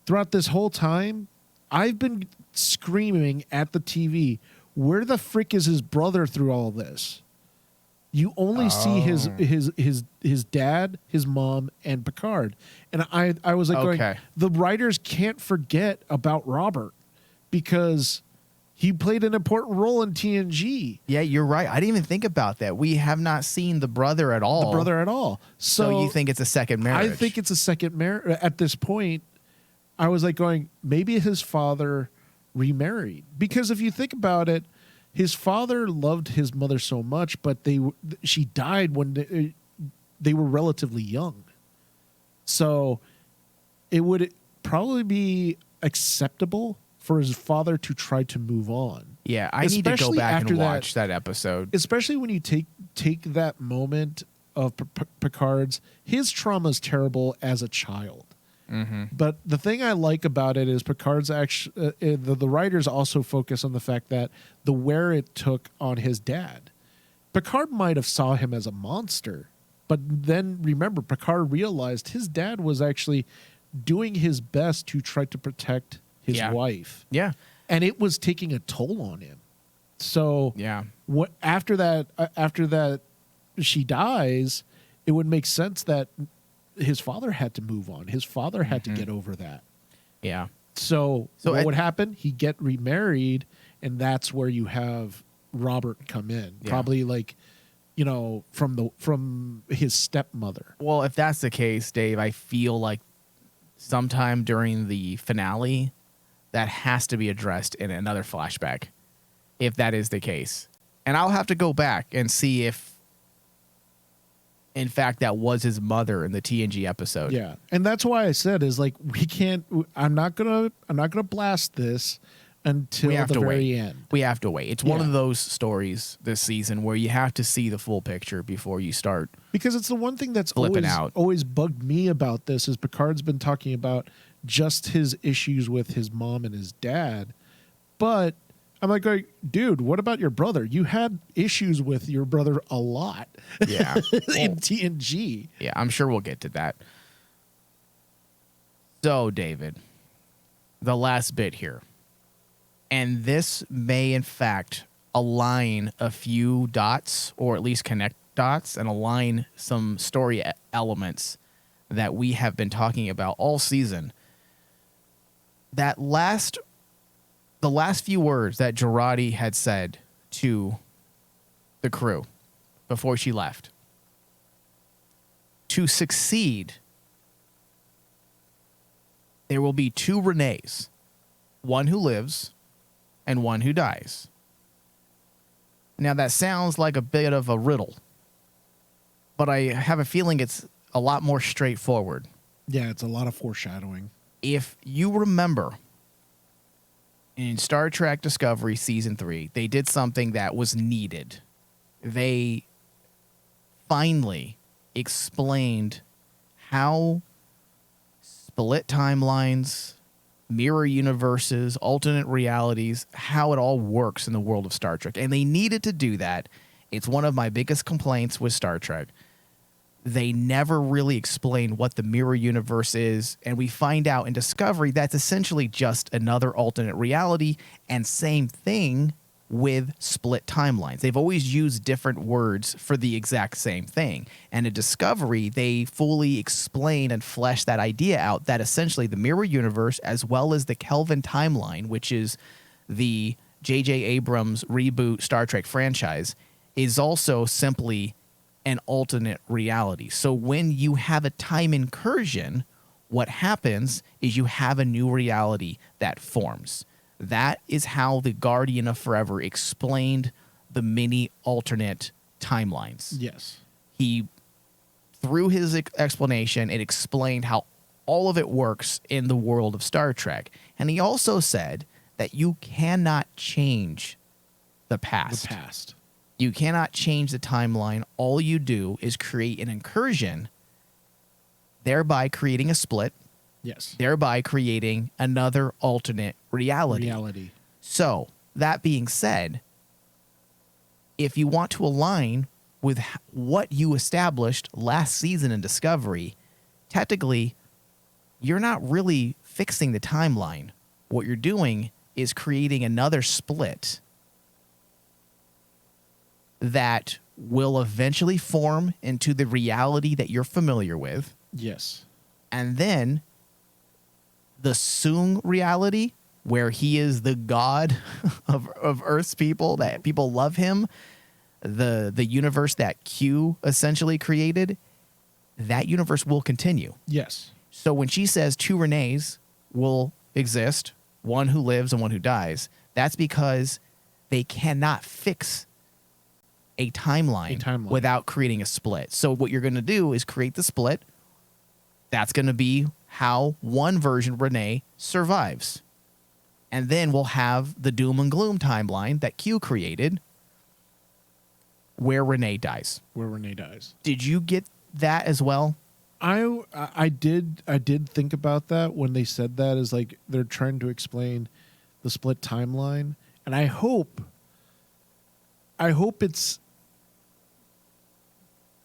throughout this whole time, I've been screaming at the TV, where the frick is his brother through all this? You only see his dad, his mom, and Picard. And I was like going, the writers can't forget about Robert because he played an important role in TNG. Yeah, you're right. I didn't even think about that. We have not seen the brother at all. So you think it's a second marriage? I think it's a second marriage. At this point, I was like going, maybe his father remarried. Because if you think about it, his father loved his mother so much, but she died when they were relatively young. So it would probably be acceptable for his father to try to move on. Yeah, I need to go back and watch that episode. Especially when you take that moment of Picard's, his trauma is terrible as a child. Mm-hmm. But the thing I like about it is Picard's actually the writers also focus on the fact that the wear it took on his dad. Picard might have saw him as a monster, but then remember, Picard realized his dad was actually doing his best to try to protect his wife. Yeah, and it was taking a toll on him. So what after that she dies, it would make sense that his father had to move on. His father had to get over that. Yeah. So what would happen? He'd get remarried, and that's where you have Robert come in. Yeah. Probably like, from his stepmother. Well, if that's the case, Dave, I feel like sometime during the finale, that has to be addressed in another flashback, if that is the case. And I'll have to go back and see if, in fact, that was his mother in the TNG episode. Yeah, and that's why I said is like we can't. I'm not gonna blast this until We have the to very wait. end. We have to wait. It's one Yeah. of those stories this season where you have to see the full picture before you start. Because it's the one thing that's Flipping out. always bugged me about this is Picard's been talking about just his issues with his mom and his dad. But I'm like, dude, what about your brother? You had issues with your brother a lot Yeah. in TNG. Yeah, I'm sure we'll get to that. So, David, the last bit here. And this may, in fact, align a few dots, or at least connect dots, and align some story elements that we have been talking about all season. The last few words that Jurati had said to the crew before she left. To succeed, there will be two Renees, one who lives and one who dies. Now, that sounds like a bit of a riddle, but I have a feeling it's a lot more straightforward. Yeah, it's a lot of foreshadowing. If you remember, in Star Trek Discovery Season 3, they did something that was needed. They finally explained how split timelines, mirror universes, alternate realities, how it all works in the world of Star Trek. And they needed to do that. It's one of my biggest complaints with Star Trek. They never really explain what the mirror universe is, and we find out in Discovery that's essentially just another alternate reality, and same thing with split timelines. They've always used different words for the exact same thing. And in Discovery, they fully explain and flesh that idea out that essentially the mirror universe, as well as the Kelvin timeline, which is the J.J. Abrams reboot Star Trek franchise, is also simply an alternate reality. So when you have a time incursion, what happens is you have a new reality that forms. That is how the Guardian of Forever explained the many alternate timelines. Yes. He, through his explanation, it explained how all of it works in the world of Star Trek. And he also said that you cannot change the past. The past. You cannot change the timeline. All you do is create an incursion, thereby creating a split, Yes. thereby creating another alternate reality. So, that being said, if you want to align with what you established last season in Discovery, technically, you're not really fixing the timeline. What you're doing is creating another split that will eventually form into the reality that you're familiar with. Yes. And then the Soong reality, where he is the god of Earth's people, that people love him, the universe that Q essentially created, that universe will continue. Yes. So when she says two Renees will exist, one who lives and one who dies, that's because they cannot fix a timeline without creating a split. So what you're going to do is create the split. That's going to be how one version of Renee survives. And then we'll have the doom and gloom timeline that Q created where Renee dies. Did you get that as well? I did think about that when they said that, is like they're trying to explain the split timeline, and I hope it's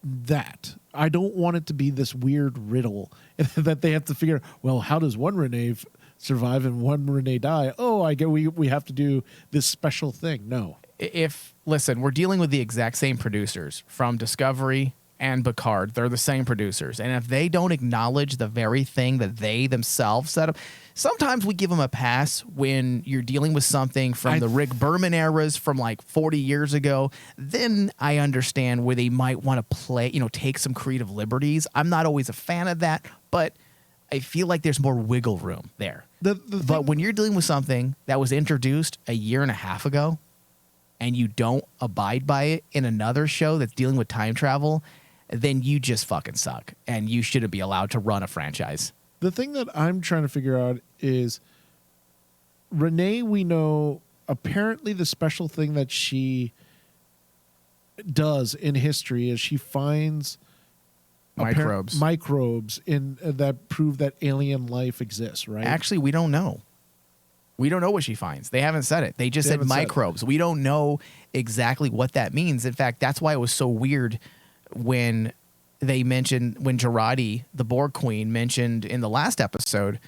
that. I don't want it to be this weird riddle that they have to figure, well, how does one Renee survive and one Renee die? Oh, I get we have to do this special thing. No. Listen, we're dealing with the exact same producers from Discovery and Picard. They're the same producers. And if they don't acknowledge the very thing that they themselves set up, sometimes we give them a pass when you're dealing with something from the Rick Berman eras from like 40 years ago. Then I understand where they might want to play, take some creative liberties. I'm not always a fan of that, but I feel like there's more wiggle room there. But when you're dealing with something that was introduced a year and a half ago and you don't abide by it in another show that's dealing with time travel, then you just fucking suck and you shouldn't be allowed to run a franchise. the thing that I'm trying to figure out is Renee, we know apparently the special thing that she does in history is she finds microbes in that prove that alien life exists, right? Actually, we don't know. We don't know what she finds. They haven't said it. They just said microbes. We don't know exactly what that means. In fact, that's why it was so weird when they mentioned, when Girardi, the Borg Queen, mentioned in the last episode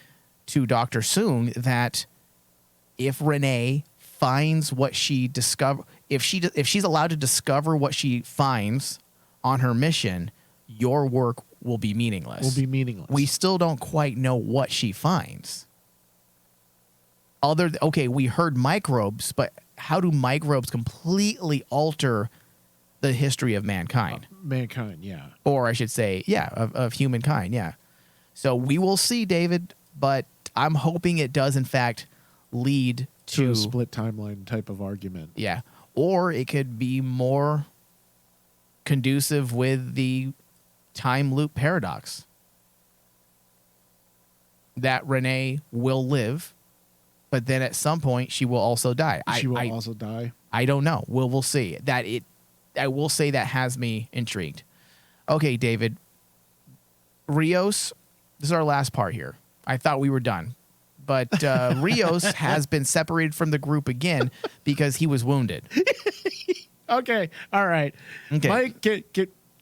to Dr. Soong that if Renee finds what she discover, if she's allowed to discover what she finds on her mission, your work will be meaningless. We still don't quite know what she finds. Okay, we heard microbes, but how do microbes completely alter the history of mankind? Mankind, yeah. Or I should say, yeah, of humankind, yeah. So we will see, David, but I'm hoping it does, in fact, lead to a split timeline type of argument. Yeah. Or it could be more conducive with the time loop paradox. That Renee will live, but then at some point she will also die. She will also die? I don't know. We'll see. I will say that has me intrigued. Okay, David. Rios, this is our last part here. I thought we were done. But Rios has been separated from the group again because he was wounded. Okay. All right. Okay. Mike,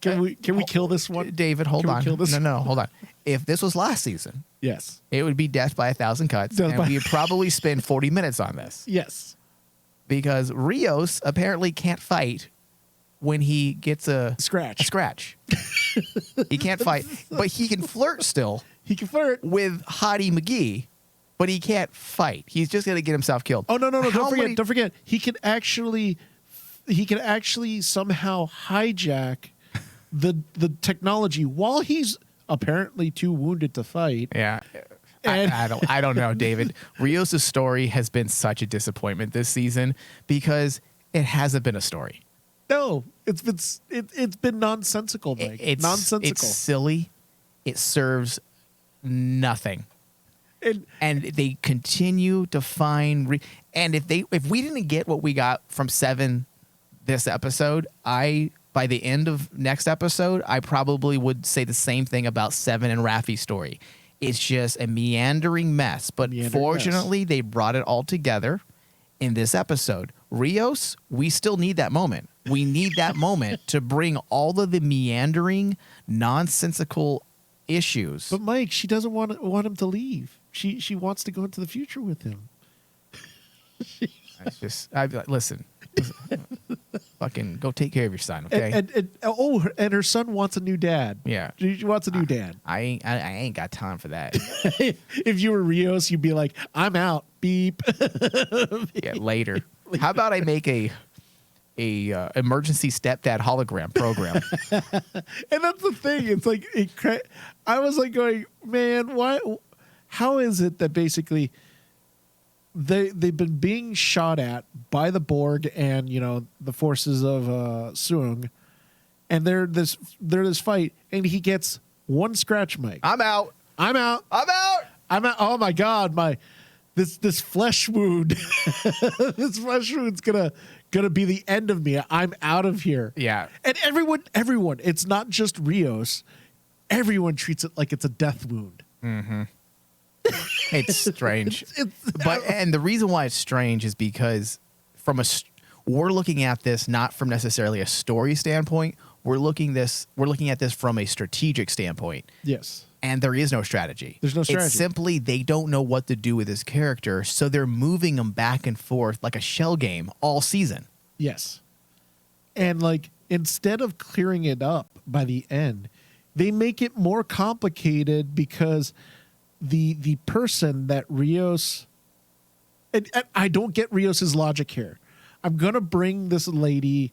can we kill this one? David, hold on. Kill this No, hold on. If this was last season, yes, it would be death by 1,000 cuts, and we'd probably spend 40 minutes on this. Yes. Because Rios apparently can't fight when he gets a scratch. He can't fight, but he can flirt still. He can flirt with Hottie McGee, but he can't fight. He's just going to get himself killed. Oh, no. Don't forget. He can actually somehow hijack the technology while he's apparently too wounded to fight. Yeah. I don't know, David. Rios' story has been such a disappointment this season because it hasn't been a story. No, it's been nonsensical, Mike. It's nonsensical. It's silly. It serves nothing. And they continue to find and if we didn't get what we got from 7 this episode, by the end of next episode, I probably would say the same thing about 7 and Raffi's story. It's just a meandering mess, but fortunately they brought it all together in this episode. Rios, we still need that moment. We need that moment to bring all of the meandering, nonsensical issues. But Mike, she doesn't want him to leave. She wants to go into the future with him. Listen. Fucking go take care of your son, okay? And her son wants a new dad. Yeah, she wants a new dad. I ain't got time for that. If you were Rios, you'd be like, I'm out. Beep. Yeah, later. How about I make a emergency stepdad hologram program? And that's the thing. It's like I was like going, man, why? How is it that basically they've been being shot at by the Borg and the forces of Soong, and they're this fight, and he gets one scratch, Mike. I'm out. Oh my God, this flesh wound, this flesh wound's gonna be the end of me. I'm out of here. Yeah. And everyone, it's not just Rios. Everyone treats it like it's a death wound. Mm-hmm. It's strange. And the reason why it's strange is because we're looking at this not from necessarily a story standpoint. We're looking at this from a strategic standpoint. Yes. And there is no strategy. There's no strategy. It's simply they don't know what to do with this character, so they're moving him back and forth like a shell game all season. Yes. And instead of clearing it up by the end, they make it more complicated because the person that Rios, and I don't get Rios's logic here. I'm gonna bring this lady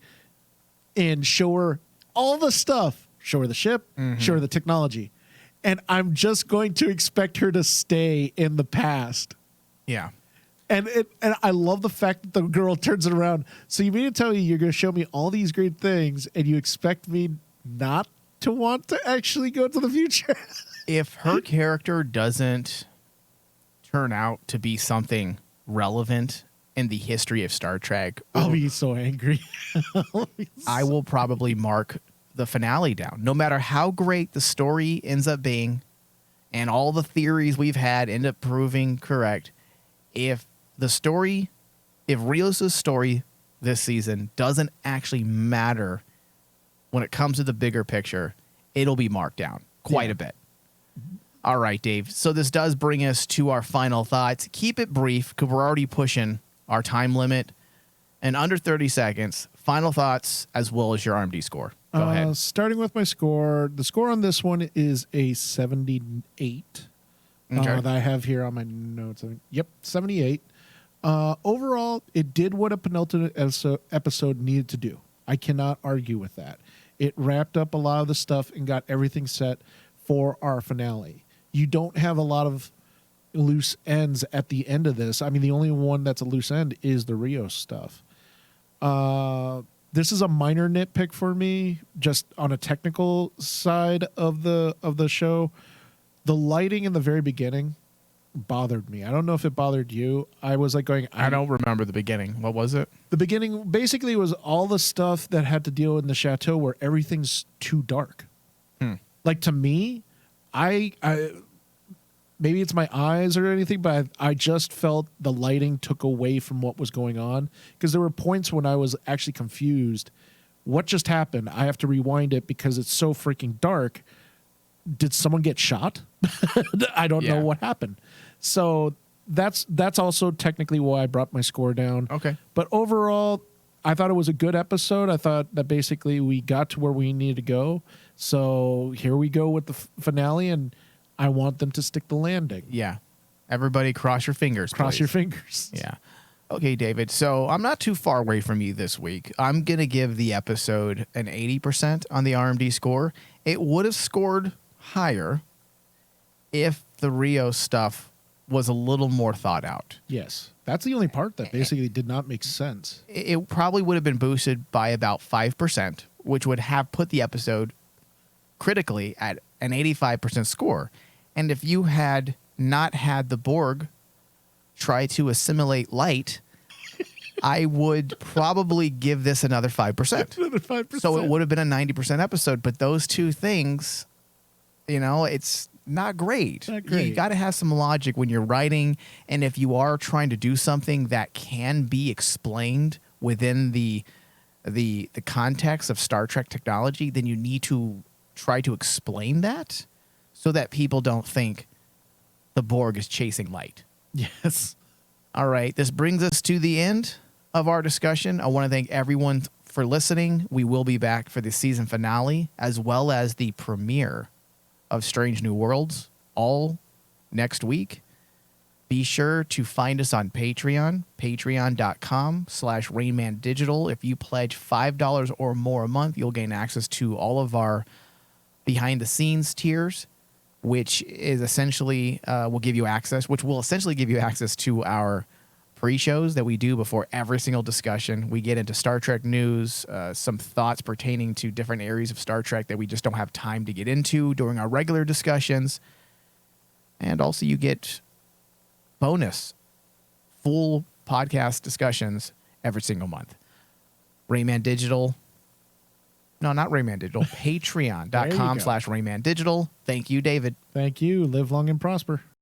and show her all the stuff, show her the ship, show her the technology, and I'm just going to expect her to stay in the past. Yeah. And I love the fact that the girl turns it around. So you mean to tell me you're going to show me all these great things and you expect me not to want to actually go to the future? If her character doesn't turn out to be something relevant in the history of Star Trek, I'll be so angry. I will probably mark the finale down. No matter how great the story ends up being and all the theories we've had end up proving correct, if Rios' story this season doesn't actually matter when it comes to the bigger picture, it'll be marked down quite a bit. All right, Dave. So this does bring us to our final thoughts. Keep it brief because we're already pushing our time limit. And under 30 seconds, final thoughts as well as your RMD score. Go ahead. Starting with my score, the score on this one is a 78 that I have here on my notes. Yep, 78. Overall, it did what a penultimate episode needed to do. I cannot argue with that. It wrapped up a lot of the stuff and got everything set for our finale. You don't have a lot of loose ends at the end of this. I mean, the only one that's a loose end is the Rios stuff. This is a minor nitpick for me, just on a technical side of the show. The lighting in the very beginning bothered me. I don't know if it bothered you. I was like going, I don't remember the beginning. What was it? The beginning basically was all the stuff that had to deal in the chateau where everything's too dark. Like to me, I maybe it's my eyes or anything, but I just felt the lighting took away from what was going on because there were points when I was actually confused. What just happened? I have to rewind it because it's so freaking dark. Did someone get shot? I don't know what happened. So that's also technically why I brought my score down. Okay. But overall, I thought it was a good episode. I thought that basically we got to where we needed to go. So here we go with the finale, and I want them to stick the landing. Yeah. Everybody cross your fingers, Cross please. your fingers. Yeah. Okay, David. So I'm not too far away from you this week. I'm going to give the episode an 80% on the RMD score. It would have scored higher if the Rios stuff was a little more thought out. Yes. That's the only part that basically did not make sense. It probably would have been boosted by about 5%, which would have put the episode critically at an 85% score. And if you had not had the Borg try to assimilate light, I would probably give this another 5%. Another 5%. So it would have been a 90% episode. But those two things, it's not great. Not great. You got to have some logic when you're writing. And if you are trying to do something that can be explained within the context of Star Trek technology, then you need to try to explain that so that people don't think the Borg is chasing light. Yes. All right. This brings us to the end of our discussion. I want to thank everyone for listening. We will be back for the season finale as well as the premiere of Strange New Worlds all next week. Be sure to find us on Patreon, patreon.com/RainmanDigital. If you pledge $5 or more a month, you'll gain access to all of our behind the scenes tiers, which is essentially will essentially give you access to our pre-shows that we do before every single discussion. We get into Star Trek news, some thoughts pertaining to different areas of Star Trek that we just don't have time to get into during our regular discussions. And also you get bonus full podcast discussions every single month. Rayman Digital. No, not Rayman Digital. Patreon.com/RaymanDigital. Thank you, David. Thank you. Live long and prosper.